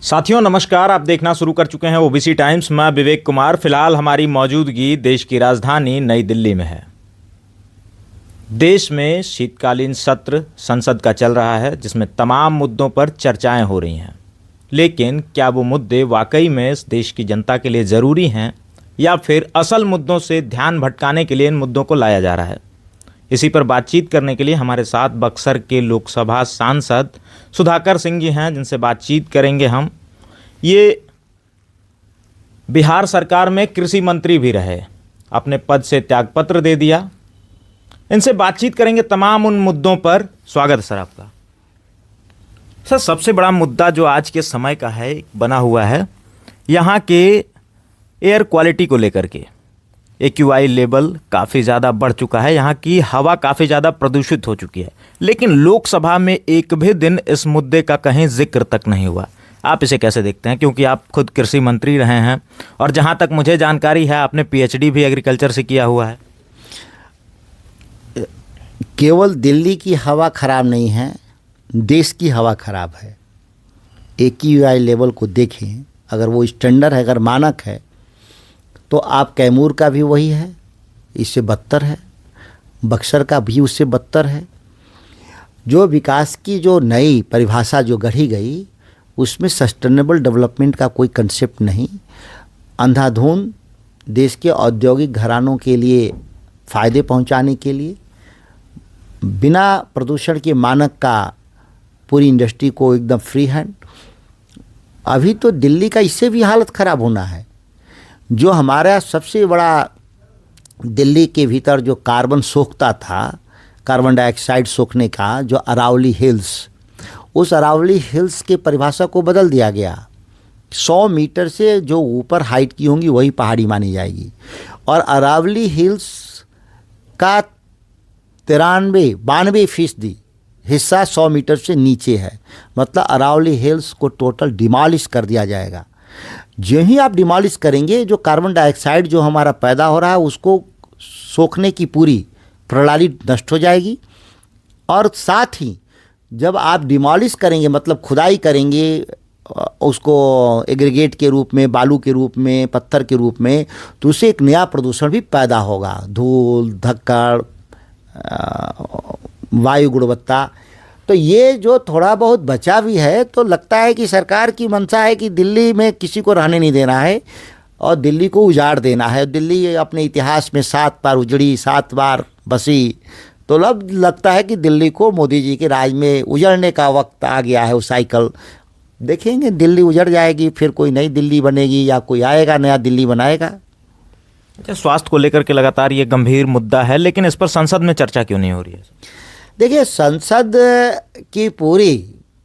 साथियों नमस्कार, आप देखना शुरू कर चुके हैं ओबीसी टाइम्स। मैं विवेक कुमार। फिलहाल हमारी मौजूदगी देश की राजधानी नई दिल्ली में है। देश में शीतकालीन सत्र संसद का चल रहा है, जिसमें तमाम मुद्दों पर चर्चाएं हो रही हैं। लेकिन क्या वो मुद्दे वाकई में इस देश की जनता के लिए ज़रूरी हैं, या फिर असल मुद्दों से ध्यान भटकाने के लिए इन मुद्दों को लाया जा रहा है? इसी पर बातचीत करने के लिए हमारे साथ बक्सर के लोकसभा सांसद सुधाकर सिंह जी हैं, जिनसे बातचीत करेंगे हम। ये बिहार सरकार में कृषि मंत्री भी रहे, अपने पद से त्यागपत्र दे दिया। इनसे बातचीत करेंगे तमाम उन मुद्दों पर। स्वागत है सर आपका। सर, सबसे बड़ा मुद्दा जो आज के समय का है बना हुआ है यहाँ के एयर क्वालिटी को लेकर के। AQI लेवल काफ़ी ज़्यादा बढ़ चुका है, यहाँ की हवा काफ़ी ज़्यादा प्रदूषित हो चुकी है। लेकिन लोकसभा में एक भी दिन इस मुद्दे का कहीं जिक्र तक नहीं हुआ। आप इसे कैसे देखते हैं, क्योंकि आप खुद कृषि मंत्री रहे हैं और जहाँ तक मुझे जानकारी है आपने PhD भी एग्रीकल्चर से किया हुआ है। केवल दिल्ली की हवा खराब नहीं है, देश की हवा खराब है। AQI लेवल को देखें, अगर वो स्टैंडर्ड है, अगर मानक है, तो आप कैमूर का भी वही है, इससे बदतर है। बक्सर का भी उससे बदतर है। जो विकास की जो नई परिभाषा जो गढ़ी गई, उसमें सस्टेनेबल डेवलपमेंट का कोई कंसेप्ट नहीं। अंधाधुंध देश के औद्योगिक घरानों के लिए फ़ायदे पहुंचाने के लिए बिना प्रदूषण के मानक का पूरी इंडस्ट्री को एकदम फ्री हैंड। अभी तो दिल्ली का इससे भी हालत ख़राब होना है। जो हमारा सबसे बड़ा दिल्ली के भीतर जो कार्बन सोखता था, कार्बन डाइऑक्साइड सोखने का, जो अरावली हिल्स, उस अरावली हिल्स के परिभाषा को बदल दिया गया। 100 मीटर से जो ऊपर हाइट की होंगी वही पहाड़ी मानी जाएगी। और अरावली हिल्स का 92% हिस्सा 100 मीटर से नीचे है। मतलब अरावली हिल्स को टोटल डिमॉलिश कर दिया जाएगा। जो ही आप डिमॉलिश करेंगे, जो कार्बन डाइऑक्साइड जो हमारा पैदा हो रहा है उसको सोखने की पूरी प्रणाली नष्ट हो जाएगी। और साथ ही जब आप डिमॉलिश करेंगे, मतलब खुदाई करेंगे उसको एग्रीगेट के रूप में, बालू के रूप में, पत्थर के रूप में, तो उससे एक नया प्रदूषण भी पैदा होगा। धूल, धक्कड़, वायु गुणवत्ता। तो ये जो थोड़ा बहुत बचा भी है, तो लगता है कि सरकार की मंशा है कि दिल्ली में किसी को रहने नहीं देना है और दिल्ली को उजाड़ देना है। दिल्ली अपने इतिहास में 7 बार उजड़ी, 7 बार बसी। तो अब लगता है कि दिल्ली को मोदी जी के राज में उजड़ने का वक्त आ गया है। वो साइकिल देखेंगे, दिल्ली उजड़ जाएगी, फिर कोई नई दिल्ली बनेगी या कोई आएगा नया दिल्ली बनाएगा। अच्छा, स्वास्थ्य को लेकर के लगातार ये गंभीर मुद्दा है, लेकिन इस पर संसद में चर्चा क्यों नहीं हो रही है? देखिए, संसद की पूरी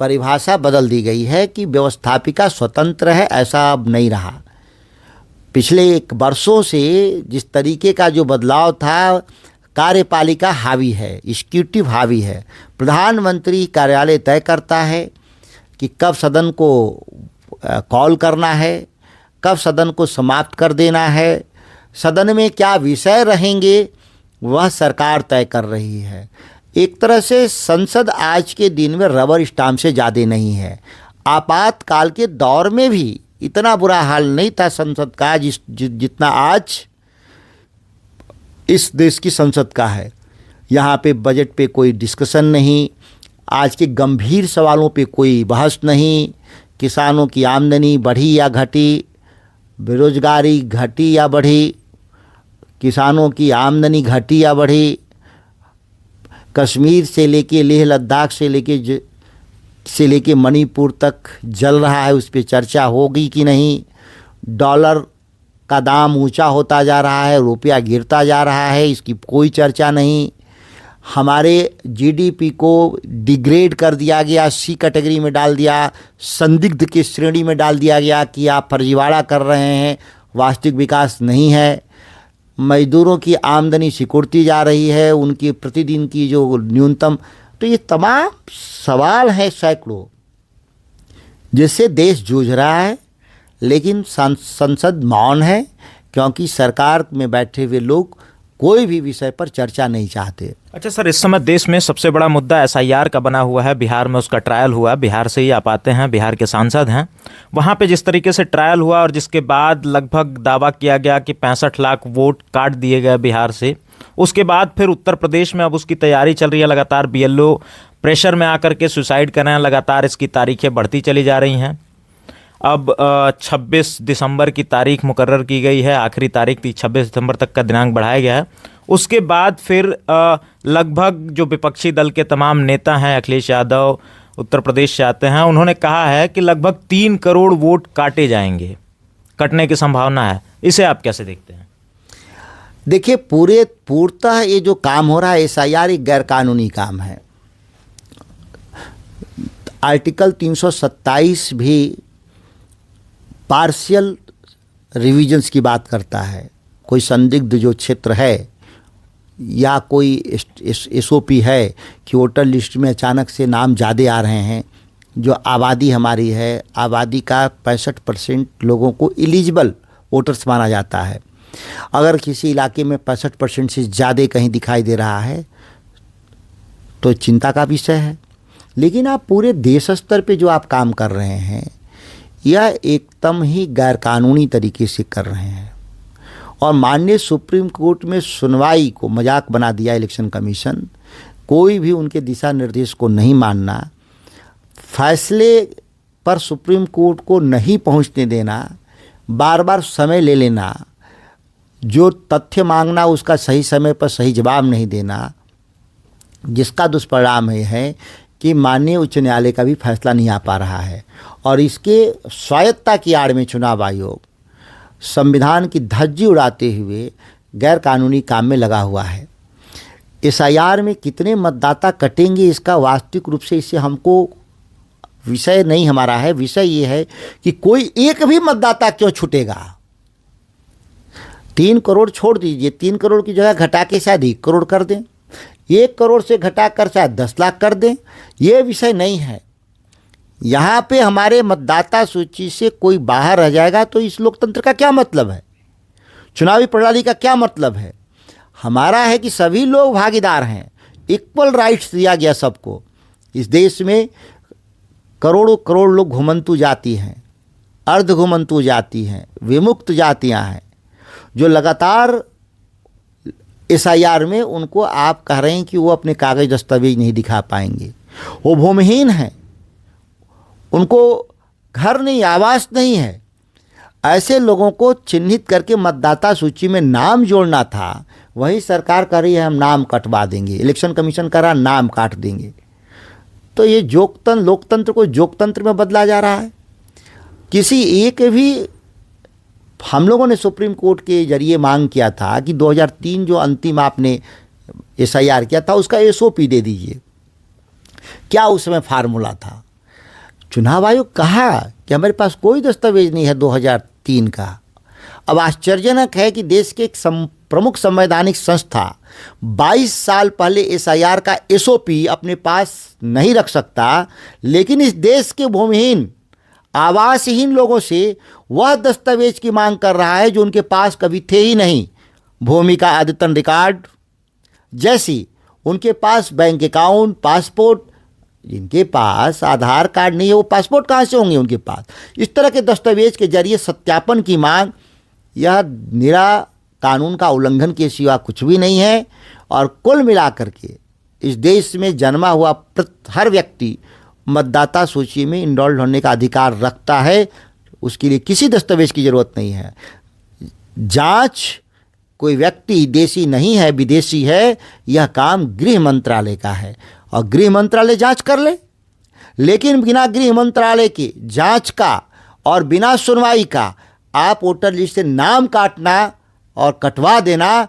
परिभाषा बदल दी गई है कि व्यवस्थापिका स्वतंत्र है, ऐसा अब नहीं रहा। पिछले 1 वर्षों से जिस तरीके का जो बदलाव था, कार्यपालिका हावी है, एग्जीक्यूटिव हावी है। प्रधानमंत्री कार्यालय तय करता है कि कब सदन को कॉल करना है, कब सदन को समाप्त कर देना है, सदन में क्या विषय रहेंगे, वह सरकार तय कर रही है। एक तरह से संसद आज के दिन में रबर स्टाम्प से ज़्यादा नहीं है। आपातकाल के दौर में भी इतना बुरा हाल नहीं था संसद का जितना आज इस देश की संसद का है। यहाँ पे बजट पे कोई डिस्कशन नहीं, आज के गंभीर सवालों पे कोई बहस नहीं। किसानों की आमदनी बढ़ी या घटी, बेरोजगारी घटी या बढ़ी, किसानों की आमदनी घटी या बढ़ी, कश्मीर से लेके लेह लद्दाख से लेके मणिपुर तक जल रहा है, उस पर चर्चा होगी कि नहीं। डॉलर का दाम ऊंचा होता जा रहा है, रुपया गिरता जा रहा है, इसकी कोई चर्चा नहीं। हमारे GDP को डिग्रेड कर दिया गया, C कैटेगरी में डाल दिया, संदिग्ध की श्रेणी में डाल दिया गया कि आप फर्जीवाड़ा कर रहे हैं, वास्तविक विकास नहीं है। मजदूरों की आमदनी सिकुड़ती जा रही है, उनकी प्रतिदिन की जो न्यूनतम। तो ये तमाम सवाल हैं सैकड़ों, जिससे देश जूझ रहा है। लेकिन संसद मौन है, क्योंकि सरकार में बैठे हुए लोग कोई भी विषय पर चर्चा नहीं चाहते। अच्छा सर, इस समय देश में सबसे बड़ा मुद्दा एसआईआर का बना हुआ है। बिहार में उसका ट्रायल हुआ, बिहार से ही आप आते हैं, बिहार के सांसद हैं। वहाँ पे जिस तरीके से ट्रायल हुआ और जिसके बाद लगभग दावा किया गया कि 65 लाख वोट काट दिए गए बिहार से, उसके बाद फिर उत्तर प्रदेश में अब उसकी तैयारी चल रही है। लगातार बीएलओ प्रेशर में आकर के सुसाइड कर रहे हैं, लगातार इसकी तारीखें बढ़ती चली जा रही हैं। अब 26 दिसंबर की तारीख मुकर्रर की गई है, आखिरी तारीख थी, 26 दिसंबर तक का दिनांक बढ़ाया गया है। उसके बाद फिर लगभग जो विपक्षी दल के तमाम नेता हैं, अखिलेश यादव उत्तर प्रदेश से आते हैं, उन्होंने कहा है कि लगभग 3 करोड़ वोट काटे जाएंगे, कटने की संभावना है। इसे आप कैसे देखते हैं? देखिए, पूर्णतः ये जो काम हो रहा है एसआईआर एक गैरकानूनी काम है। आर्टिकल 327 भी पार्शियल रिविजन्स की बात करता है। कोई संदिग्ध जो क्षेत्र है या कोई एसओपी है कि वोटर लिस्ट में अचानक से नाम ज़्यादा आ रहे हैं, जो आबादी हमारी है, आबादी का 65% लोगों को एलिजिबल वोटर्स माना जाता है। अगर किसी इलाके में 65% से ज़्यादा कहीं दिखाई दे रहा है तो चिंता का विषय है। लेकिन आप पूरे देश स्तर पे जो आप काम कर रहे हैं यह एकदम ही गैरकानूनी तरीके से कर रहे हैं। और माननीय सुप्रीम कोर्ट में सुनवाई को मजाक बना दिया इलेक्शन कमीशन। कोई भी उनके दिशा निर्देश को नहीं मानना, फैसले पर सुप्रीम कोर्ट को नहीं पहुंचने देना, बार बार समय ले लेना, जो तथ्य मांगना उसका सही समय पर सही जवाब नहीं देना, जिसका दुष्परिणाम है कि माननीय उच्च न्यायालय का भी फैसला नहीं आ पा रहा है। और इसके स्वायत्तता की आड़ में चुनाव आयोग संविधान की धज्जी उड़ाते हुए गैर कानूनी काम में लगा हुआ है। एसआईआर में कितने मतदाता कटेंगे इसका वास्तविक रूप से इससे हमको विषय नहीं हमारा है। विषय ये है कि कोई एक भी मतदाता क्यों छूटेगा। 3 करोड़ छोड़ दीजिए, 3 करोड़ की जगह घटा के शायद 1 करोड़ कर दें, 1 करोड़ से घटाकर शायद 10 लाख कर दें, ये विषय नहीं है। यहाँ पे हमारे मतदाता सूची से कोई बाहर रह जाएगा तो इस लोकतंत्र का क्या मतलब है, चुनावी प्रणाली का क्या मतलब है। हमारा है कि सभी लोग भागीदार हैं, इक्वल राइट्स दिया गया सबको। इस देश में करोड़ों करोड़ लोग घुमंतु जाति हैं, अर्ध घुमंतु जाति हैं, विमुक्त जातियां हैं, जो लगातार एसआईआर में उनको आप कह रहे हैं कि वो अपने कागज दस्तावेज नहीं दिखा पाएंगे, वो भूमिहीन हैं, उनको घर नहीं, आवास नहीं है। ऐसे लोगों को चिन्हित करके मतदाता सूची में नाम जोड़ना था, वही सरकार कह रही है हम नाम कटवा देंगे, इलेक्शन कमीशन कह रहा नाम काट देंगे। तो ये लोकतंत्र को जोकतंत्र में बदला जा रहा है। किसी एक भी, हम लोगों ने सुप्रीम कोर्ट के जरिए मांग किया था कि 2003 जो अंतिम आपने एसआईआर किया था उसका एसओपी दे दीजिए। क्या उस समय फार्मूला था? चुनाव आयोग कहा कि हमारे पास कोई दस्तावेज नहीं है 2003 का। अब आश्चर्यजनक है कि देश के एक प्रमुख संवैधानिक संस्था 22 साल पहले एसआईआर का एसओपी अपने पास नहीं रख सकता, लेकिन इस देश के भूमिहीन आवासहीन लोगों से वह दस्तावेज की मांग कर रहा है जो उनके पास कभी थे ही नहीं। भूमि का अद्यतन रिकॉर्ड जैसी, उनके पास बैंक अकाउंट, पासपोर्ट, जिनके पास आधार कार्ड नहीं है वो पासपोर्ट कहाँ से होंगे उनके पास। इस तरह के दस्तावेज के जरिए सत्यापन की मांग, यह निरा कानून का उल्लंघन के सिवा कुछ भी नहीं है। और कुल मिलाकर के इस देश में जन्मा हुआ हर व्यक्ति मतदाता सूची में इनरोल्ड होने का अधिकार रखता है। उसके लिए किसी दस्तावेज की ज़रूरत नहीं है। जांच, कोई व्यक्ति देशी नहीं है, विदेशी है, यह काम गृह मंत्रालय का है और गृह मंत्रालय जांच कर ले। लेकिन बिना गृह मंत्रालय के जांच का और बिना सुनवाई का आप वोटर लिस्ट से नाम काटना और कटवा देना,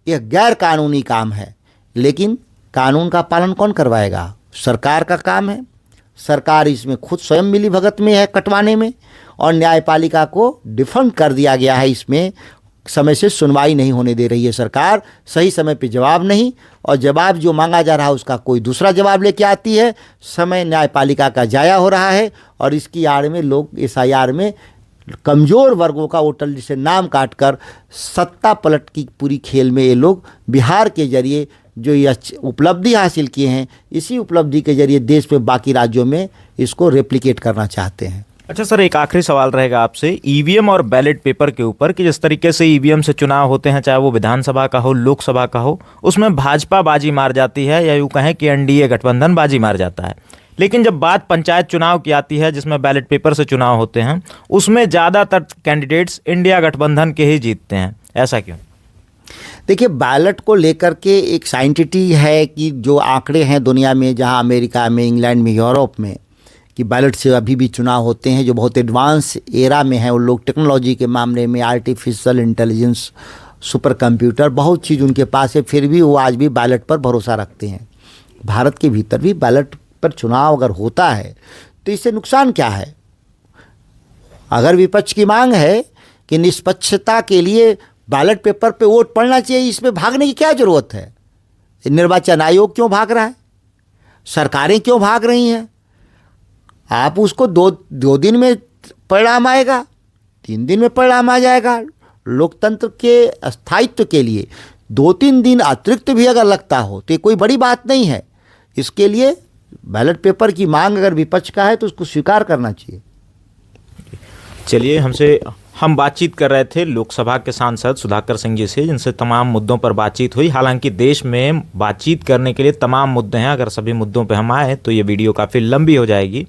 यह गैर कानूनी काम है। लेकिन कानून का पालन कौन करवाएगा? सरकार का काम है। सरकार इसमें खुद स्वयं मिली भगत में है कटवाने में, और न्यायपालिका को डिफंड कर दिया गया है। इसमें समय से सुनवाई नहीं होने दे रही है सरकार, सही समय पे जवाब नहीं, और जवाब जो मांगा जा रहा है उसका कोई दूसरा जवाब लेके आती है। समय न्यायपालिका का जाया हो रहा है और इसकी आड़ में लोग एसआईआर में कमज़ोर वर्गों का वोटर लिस्ट से नाम काटकर सत्ता पलट की पूरी खेल में ये लोग बिहार के जरिए जो ये उपलब्धि हासिल किए हैं, इसी उपलब्धि के जरिए देश में बाकी राज्यों में इसको रेप्लिकेट करना चाहते हैं। अच्छा सर, एक आखिरी सवाल रहेगा आपसे ईवीएम और बैलेट पेपर के ऊपर कि जिस तरीके से ईवीएम से चुनाव होते हैं, चाहे वो विधानसभा का हो, लोकसभा का हो, उसमें भाजपा बाजी मार जाती है या यूँ कहें कि एनडीए गठबंधन बाजी मार जाता है, लेकिन जब बात पंचायत चुनाव की आती है जिसमें बैलेट पेपर से चुनाव होते हैं, उसमें ज़्यादातर कैंडिडेट्स इंडिया गठबंधन के ही जीतते हैं, ऐसा क्यों? देखिए, बैलेट को लेकर के एक साइंटिटी है कि जो आंकड़े हैं दुनिया में, जहां अमेरिका में, इंग्लैंड में, यूरोप में, कि बैलेट से अभी भी चुनाव होते हैं, जो बहुत एडवांस एरा में है। उन लोग टेक्नोलॉजी के मामले में, आर्टिफिशियल इंटेलिजेंस, सुपर कंप्यूटर, बहुत चीज़ उनके पास है, फिर भी वो आज भी बैलेट पर भरोसा रखते हैं। भारत के भीतर भी बैलेट पर चुनाव अगर होता है तो इससे नुकसान क्या है? अगर विपक्ष की मांग है कि निष्पक्षता के लिए बैलेट पेपर पे वोट पड़ना चाहिए, इसमें भागने की क्या जरूरत है? निर्वाचन आयोग क्यों भाग रहा है? सरकारें क्यों भाग रही हैं? आप उसको दो दिन में परिणाम आएगा, 3 दिन में परिणाम आ जाएगा। लोकतंत्र के स्थायित्व के लिए 2-3 दिन अतिरिक्त भी अगर लगता हो तो ये कोई बड़ी बात नहीं है। इसके लिए बैलेट पेपर की मांग अगर विपक्ष का है तो उसको स्वीकार करना चाहिए। चलिए, हम बातचीत कर रहे थे लोकसभा के सांसद सुधाकर सिंह जी से, जिनसे तमाम मुद्दों पर बातचीत हुई। हालांकि देश में बातचीत करने के लिए तमाम मुद्दे हैं, अगर सभी मुद्दों पर हम आए तो ये वीडियो काफ़ी लंबी हो जाएगी।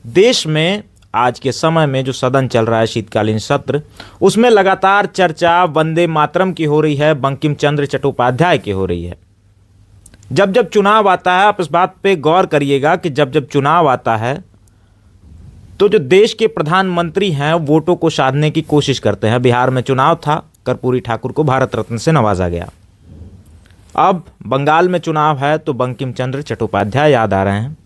देश में आज के समय में जो सदन चल रहा है, शीतकालीन सत्र, उसमें लगातार चर्चा वंदे मातरम की हो रही है, बंकिम चंद्र चट्टोपाध्याय की हो रही है। जब जब चुनाव आता है, आप इस बात पे गौर करिएगा कि जब जब चुनाव आता है तो जो देश के प्रधानमंत्री हैं वोटों को साधने की कोशिश करते हैं। बिहार में चुनाव था, कर्पूरी ठाकुर को भारत रत्न से नवाजा गया। अब बंगाल में चुनाव है तो बंकिम चंद्र चट्टोपाध्याय याद आ रहे हैं।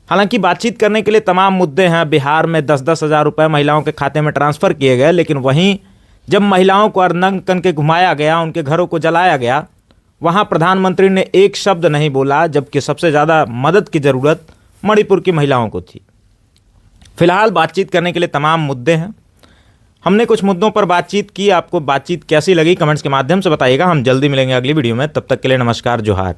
हालांकि बातचीत करने के लिए तमाम मुद्दे हैं। बिहार में 10-10 हज़ार रुपये महिलाओं के खाते में ट्रांसफ़र किए गए, लेकिन वहीं जब महिलाओं को अर्धनग्न करके घुमाया गया, उनके घरों को जलाया गया, वहां प्रधानमंत्री ने एक शब्द नहीं बोला, जबकि सबसे ज़्यादा मदद की ज़रूरत मणिपुर की महिलाओं को थी। फिलहाल बातचीत करने के लिए तमाम मुद्दे हैं। हमने कुछ मुद्दों पर बातचीत की। आपको बातचीत कैसी लगी कमेंट्स के माध्यम से बताइएगा। हम जल्दी मिलेंगे अगली वीडियो में। तब तक के लिए नमस्कार, जोहार।